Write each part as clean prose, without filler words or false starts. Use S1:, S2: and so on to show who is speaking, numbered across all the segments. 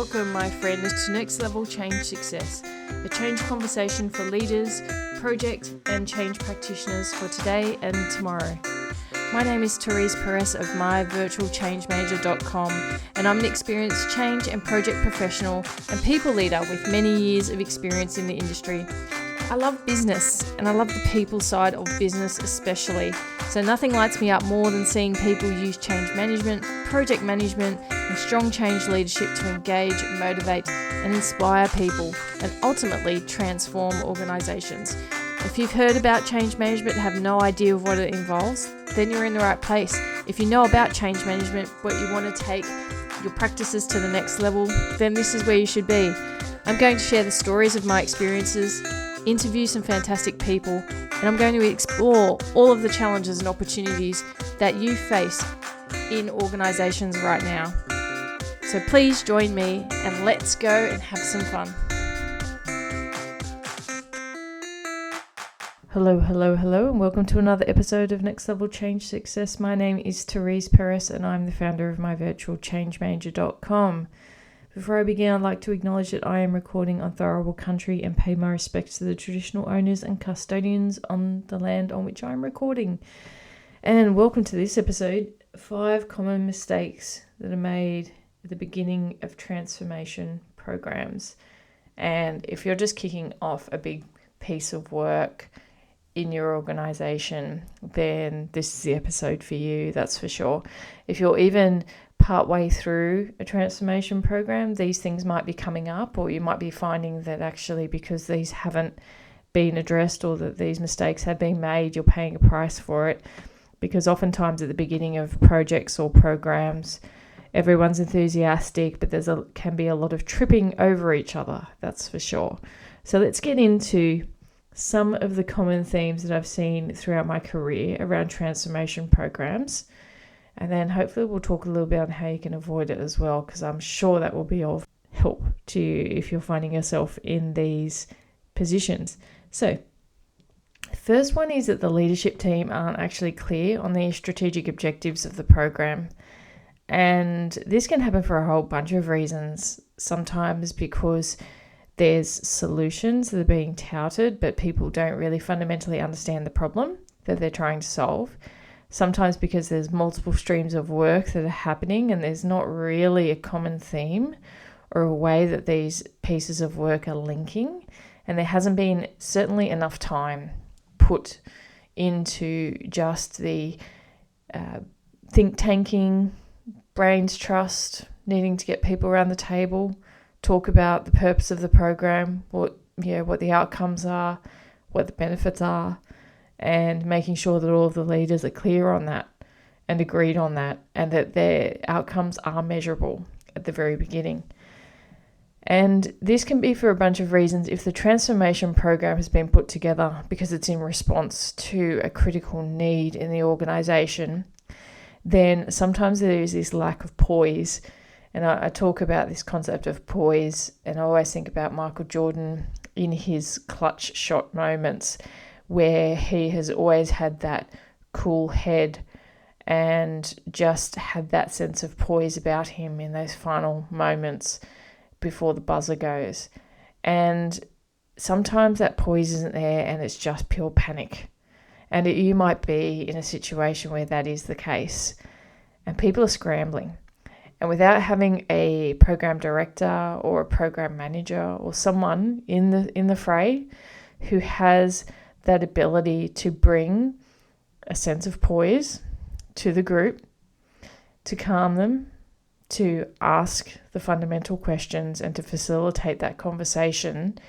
S1: Welcome, my friend, to Next Level Change Success, a change conversation for leaders, project and change practitioners for today and tomorrow. My name is Therese Perez of myvirtualchangemanager.com, and I'm an experienced change and project professional and people leader with many years of experience in the industry. I love business, and I love the people side of business especially. So nothing lights me up more than seeing people use change management, project management, and strong change leadership to engage, motivate, and inspire people, and ultimately transform organisations. If you've heard about change management and have no idea of what it involves, then you're in the right place. If you know about change management, but you want to take your practices to the next level, then this is where you should be. I'm going to share the stories of my experiences, interview some fantastic people, and I'm going to explore all of the challenges and opportunities that you face in organisations right now. So please join me and let's go and have some fun. Hello, and welcome to another episode of Next Level Change Success. My name is Therese Perez and I'm the founder of myvirtualchangemanager.com. Before I begin, I'd like to acknowledge that I am recording on Thorowal country and pay my respects to the traditional owners and custodians on the land on which I'm recording. And welcome to this episode, 5 common mistakes that are made at the beginning of transformation programs. And if you're just kicking off a big piece of work in your organization, then this is the episode for you, that's for sure. If you're even partway through a transformation program, these things might be coming up, or you might be finding that actually because these haven't been addressed or that these mistakes have been made, you're paying a price for it. Because oftentimes at the beginning of projects or programs, everyone's enthusiastic, but can be a lot of tripping over each other, that's for sure. So let's get into some of the common themes that I've seen throughout my career around transformation programs. And then hopefully we'll talk a little bit on how you can avoid it as well, because I'm sure that will be of help to you if you're finding yourself in these positions. So the first one is that the leadership team aren't actually clear on the strategic objectives of the program. And this can happen for a whole bunch of reasons. Sometimes because there's solutions that are being touted, but people don't really fundamentally understand the problem that they're trying to solve. Sometimes because there's multiple streams of work that are happening and there's not really a common theme or a way that these pieces of work are linking. And there hasn't been certainly enough time put into just the think tanking, brains trust, needing to get people around the table, talk about the purpose of the program, what the outcomes are, what the benefits are, and making sure that all of the leaders are clear on that and agreed on that, and that their outcomes are measurable at the very beginning. And this can be for a bunch of reasons. If the transformation program has been put together because it's in response to a critical need in the organization, then sometimes there is this lack of poise. And I talk about this concept of poise, and I always think about Michael Jordan in his clutch shot moments, where he has always had that cool head and just had that sense of poise about him in those final moments before the buzzer goes. And sometimes that poise isn't there and it's just pure panic. And you might be in a situation where that is the case and people are scrambling. And without having a program director or a program manager or someone in the fray who has that ability to bring a sense of poise to the group, to calm them, to ask the fundamental questions and to facilitate that conversation,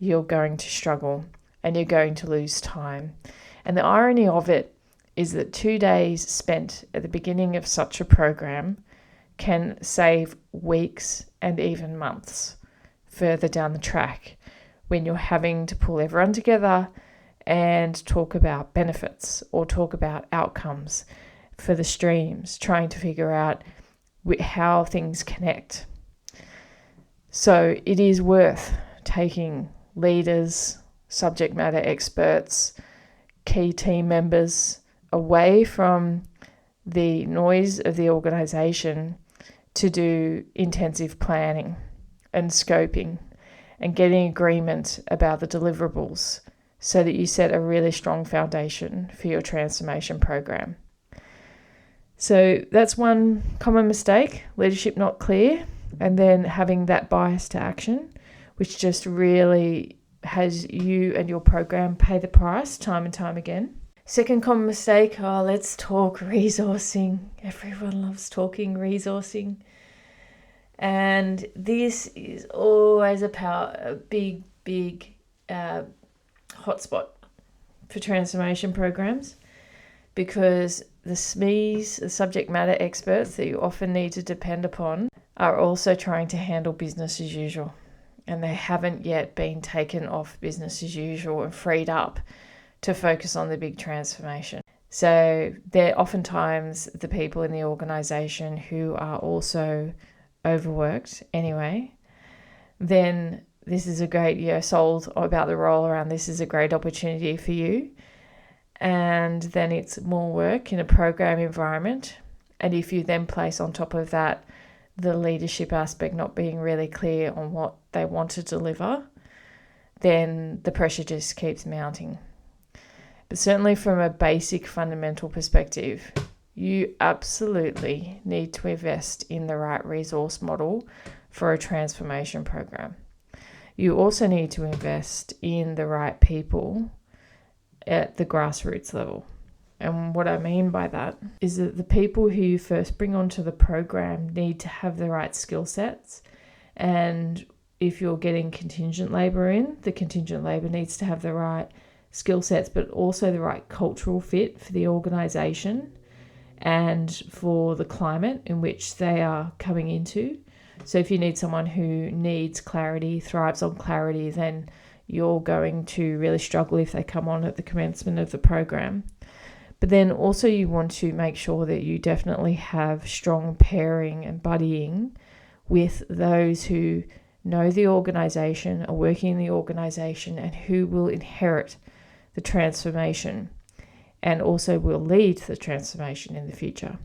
S1: you're going to struggle and you're going to lose time. And the irony of it is that 2 days spent at the beginning of such a program can save weeks and even months further down the track when you're having to pull everyone together and talk about benefits or talk about outcomes for the streams, trying to figure out how things connect. So it is worth taking leaders, subject matter experts, key team members away from the noise of the organization to do intensive planning and scoping and getting agreement about the deliverables so that you set a really strong foundation for your transformation program. So that's one common mistake, leadership not clear, and then having that bias to action, which just really has you and your program pay the price time and time again. Second common mistake, let's talk resourcing. Everyone loves talking resourcing. And this is always a big hotspot for transformation programs, because the SMEs, the subject matter experts that you often need to depend upon, are also trying to handle business as usual. And they haven't yet been taken off business as usual and freed up to focus on the big transformation. So they're oftentimes the people in the organisation who are also overworked anyway. Then this is a great, sold about the role around this is a great opportunity for you. And then it's more work in a program environment. And if you then place on top of that the leadership aspect not being really clear on what they want to deliver, then the pressure just keeps mounting. But certainly from a basic fundamental perspective, you absolutely need to invest in the right resource model for a transformation program. You also need to invest in the right people at the grassroots level. And what I mean by that is that the people who you first bring onto the program need to have the right skill sets. And if you're getting contingent labour in, the contingent labour needs to have the right skill sets, but also the right cultural fit for the organisation and for the climate in which they are coming into. So if you need someone who needs clarity, thrives on clarity, then you're going to really struggle if they come on at the commencement of the program. But then also you want to make sure that you definitely have strong pairing and buddying with those who know the organisation, are working in the organisation, and who will inherit the transformation and also will lead the transformation in the future.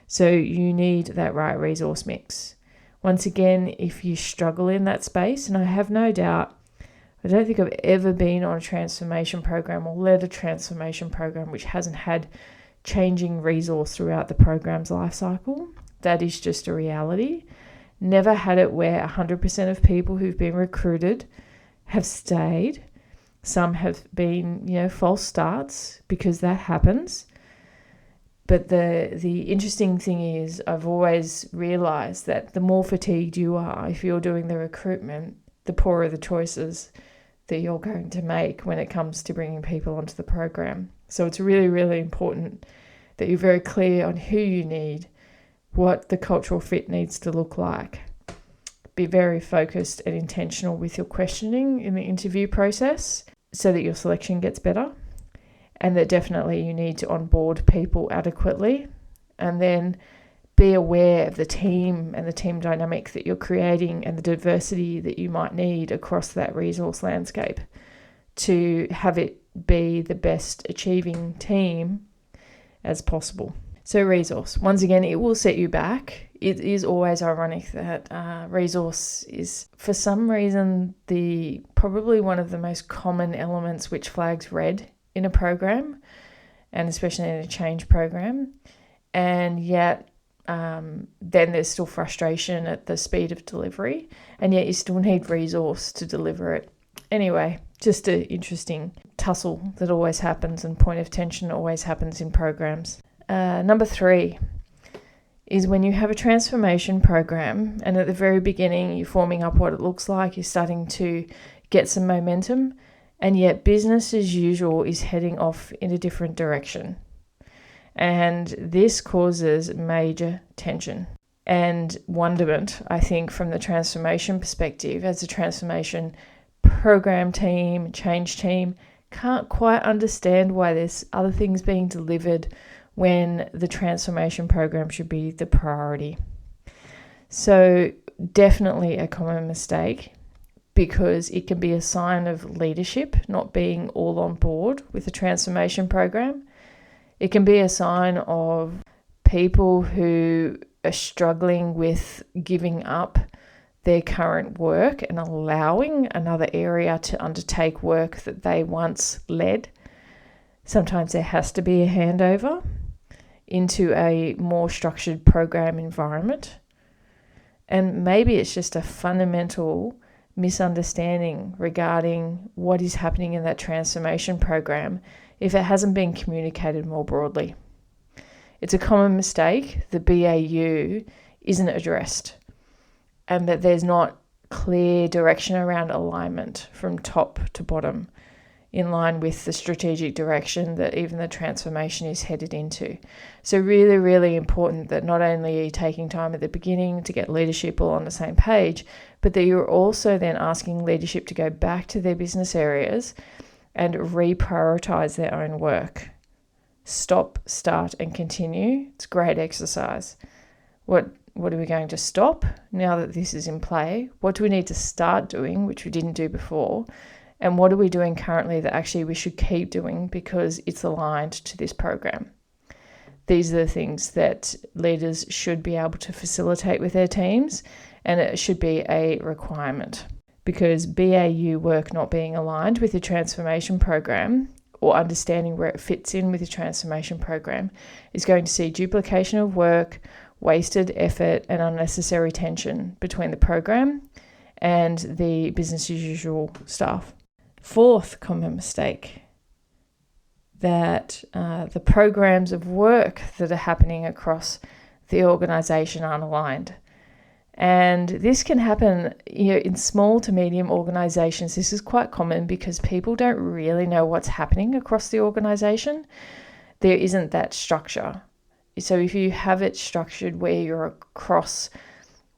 S1: So you need that right resource mix. Once again, if you struggle in that space, and I have no doubt, I don't think I've ever been on a transformation program or led a transformation program which hasn't had changing resource throughout the program's life cycle. That is just a reality. Never had it where 100% of people who've been recruited have stayed. Some have been, false starts, because that happens. But the interesting thing is, I've always realised that the more fatigued you are, if you're doing the recruitment, the poorer the choices that you're going to make when it comes to bringing people onto the program. So it's really, really important that you're very clear on who you need, what the cultural fit needs to look like. Be very focused and intentional with your questioning in the interview process so that your selection gets better, and that definitely you need to onboard people adequately, and then be aware of the team and the team dynamic that you're creating and the diversity that you might need across that resource landscape to have it be the best achieving team as possible. So resource, once again, it will set you back. It is always ironic that resource is, for some reason, probably one of the most common elements which flags red in a program, and especially in a change program. And yet then there's still frustration at the speed of delivery, and yet you still need resource to deliver it. Anyway, just an interesting tussle that always happens, and point of tension always happens in programs. Number 3 is when you have a transformation program, and at the very beginning you're forming up what it looks like, you're starting to get some momentum, and yet business as usual is heading off in a different direction. And this causes major tension and wonderment, I think, from the transformation perspective, as a transformation program team, change team, can't quite understand why there's other things being delivered when the transformation program should be the priority. So definitely a common mistake, because it can be a sign of leadership not being all on board with the transformation program. It can be a sign of people who are struggling with giving up their current work and allowing another area to undertake work that they once led. Sometimes there has to be a handover into a more structured program environment. And maybe it's just a fundamental misunderstanding regarding what is happening in that transformation program if it hasn't been communicated more broadly. It's a common mistake that BAU isn't addressed and that there's not clear direction around alignment from top to bottom in line with the strategic direction that even the transformation is headed into. So really, really important that not only are you taking time at the beginning to get leadership all on the same page, but that you're also then asking leadership to go back to their business areas and reprioritize their own work. Stop, start, and continue. It's great exercise. What are we going to stop now that this is in play? What do we need to start doing, which we didn't do before? And what are we doing currently that actually we should keep doing because it's aligned to this program? These are the things that leaders should be able to facilitate with their teams, and it should be a requirement, because BAU work not being aligned with the transformation program or understanding where it fits in with the transformation program is going to see duplication of work, wasted effort, and unnecessary tension between the program and the business as usual staff. Fourth common mistake, that the programs of work that are happening across the organisation aren't aligned. And this can happen in small to medium organisations. This is quite common because people don't really know what's happening across the organisation. There isn't that structure. So if you have it structured where you're across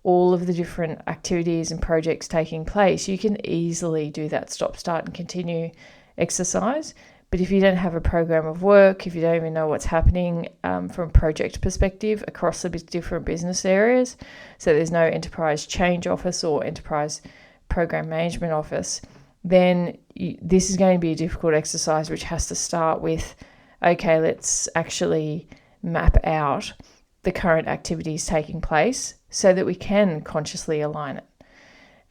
S1: all of the different activities and projects taking place, you can easily do that stop, start, and continue exercise. But if you don't have a program of work, if you don't even know what's happening from a project perspective across the different business areas, so there's no enterprise change office or enterprise program management office, then this is going to be a difficult exercise, which has to start with, okay, let's actually map out the current activities taking place so that we can consciously align it.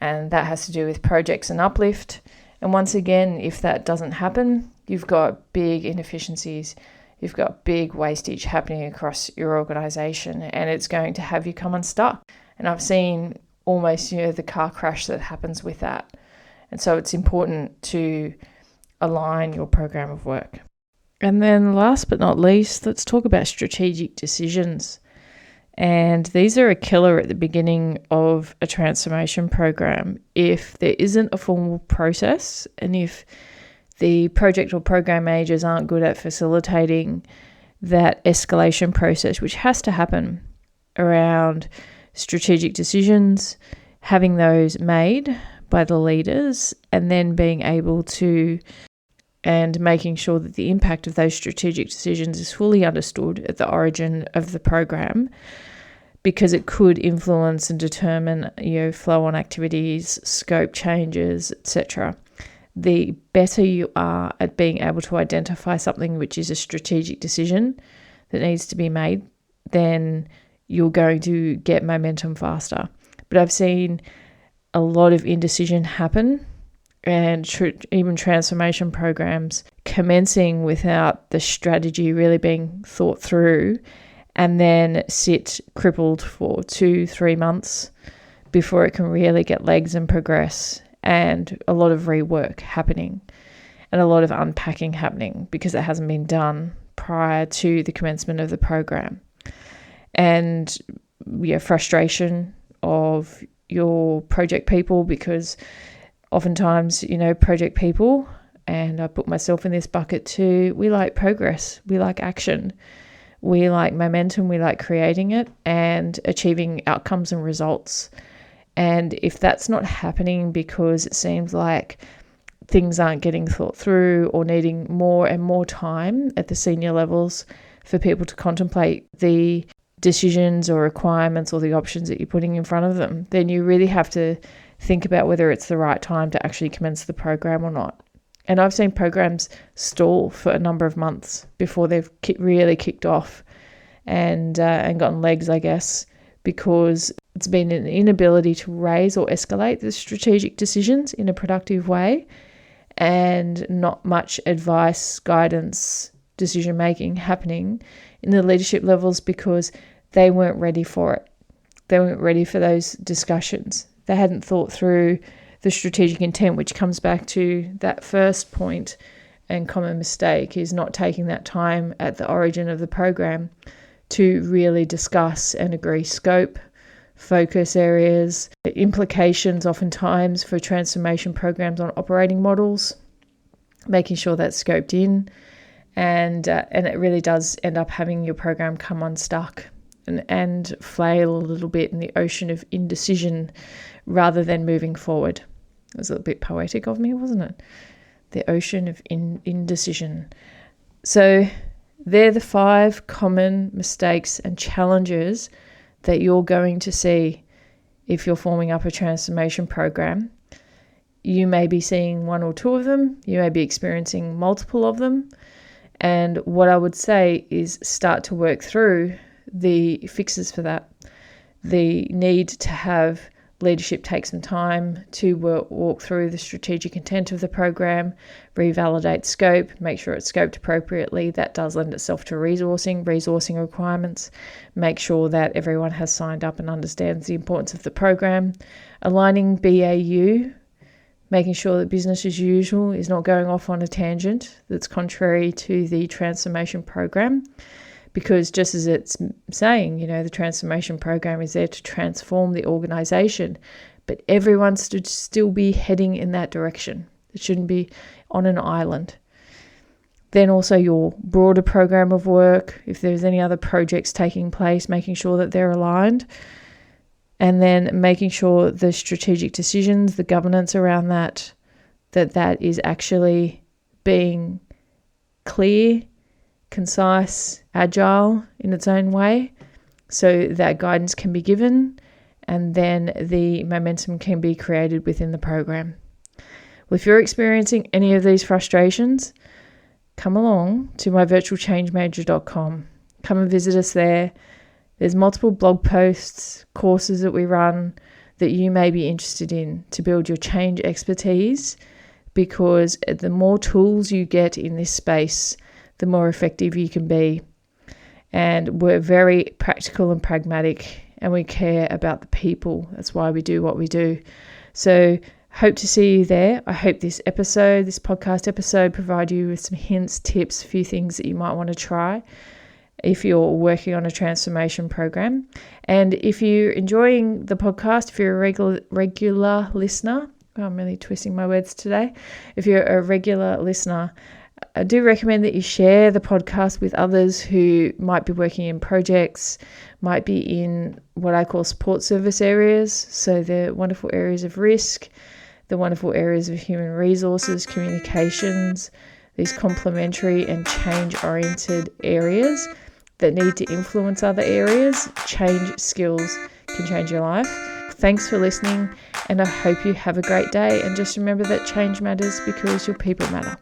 S1: And that has to do with projects and uplift. And once again, if that doesn't happen, you've got big inefficiencies, you've got big wastage happening across your organisation, and it's going to have you come unstuck. And I've seen almost, the car crash that happens with that. And so it's important to align your program of work. And then last but not least, let's talk about strategic decisions. And these are a killer at the beginning of a transformation program. If there isn't a formal process, and if the project or program managers aren't good at facilitating that escalation process, which has to happen around strategic decisions, having those made by the leaders, and then being able to and making sure that the impact of those strategic decisions is fully understood at the origin of the program, because it could influence and determine, flow on activities, scope changes, etc. The better you are at being able to identify something which is a strategic decision that needs to be made, then you're going to get momentum faster. But I've seen a lot of indecision happen, and even transformation programs commencing without the strategy really being thought through, and then sit crippled for 2-3 months before it can really get legs and progress, and a lot of rework happening and a lot of unpacking happening because it hasn't been done prior to the commencement of the program. And frustration of your project people, because oftentimes, project people, and I put myself in this bucket too, we like progress, we like action, we like momentum, we like creating it and achieving outcomes and results. And if that's not happening because it seems like things aren't getting thought through or needing more and more time at the senior levels for people to contemplate the decisions or requirements or the options that you're putting in front of them, then you really have to think about whether it's the right time to actually commence the program or not. And I've seen programs stall for a number of months before they've really kicked off and gotten legs, I guess, because It's been an inability to raise or escalate the strategic decisions in a productive way, and not much advice, guidance, decision making happening in the leadership levels because they weren't ready for it. They weren't ready for those discussions. They hadn't thought through the strategic intent, which comes back to that first point and common mistake, is not taking that time at the origin of the program to really discuss and agree scope, focus areas, implications oftentimes for transformation programs on operating models, making sure that's scoped in, and it really does end up having your program come unstuck and flail a little bit in the ocean of indecision rather than moving forward. It was a bit poetic of me, wasn't it? The ocean of indecision. So they're the 5 common mistakes and challenges that you're going to see if you're forming up a transformation program. You may be seeing 1 or 2 of them. You may be experiencing multiple of them. And what I would say is start to work through the fixes for that. The need to have leadership take some time to walk through the strategic intent of the program, revalidate scope, make sure it's scoped appropriately. That does lend itself to resourcing requirements, make sure that everyone has signed up and understands the importance of the program, aligning BAU, making sure that business as usual is not going off on a tangent that's contrary to the transformation program. Because just as it's saying, the transformation program is there to transform the organization, but everyone should still be heading in that direction. It shouldn't be on an island. Then also your broader program of work, if there's any other projects taking place, making sure that they're aligned. And then making sure the strategic decisions, the governance around that is actually being clear, concise, agile in its own way, so that guidance can be given and then the momentum can be created within the program. Well, if you're experiencing any of these frustrations, come along to myvirtualchangemanager.com. Come and visit us there. There's multiple blog posts, courses that we run that you may be interested in to build your change expertise, because the more tools you get in this space, the more effective you can be. And we're very practical and pragmatic, and we care about the people. That's why we do what we do. So hope to see you there. I hope this podcast episode, provide you with some hints, tips, a few things that you might want to try if you're working on a transformation program. And if you're enjoying the podcast, if you're a regular listener, I'm really twisting my words today. If you're a regular listener, I do recommend that you share the podcast with others who might be working in projects, might be in what I call support service areas. So the wonderful areas of risk, the wonderful areas of human resources, communications, these complementary and change-oriented areas that need to influence other areas. Change skills can change your life. Thanks for listening, and I hope you have a great day. And just remember that change matters because your people matter.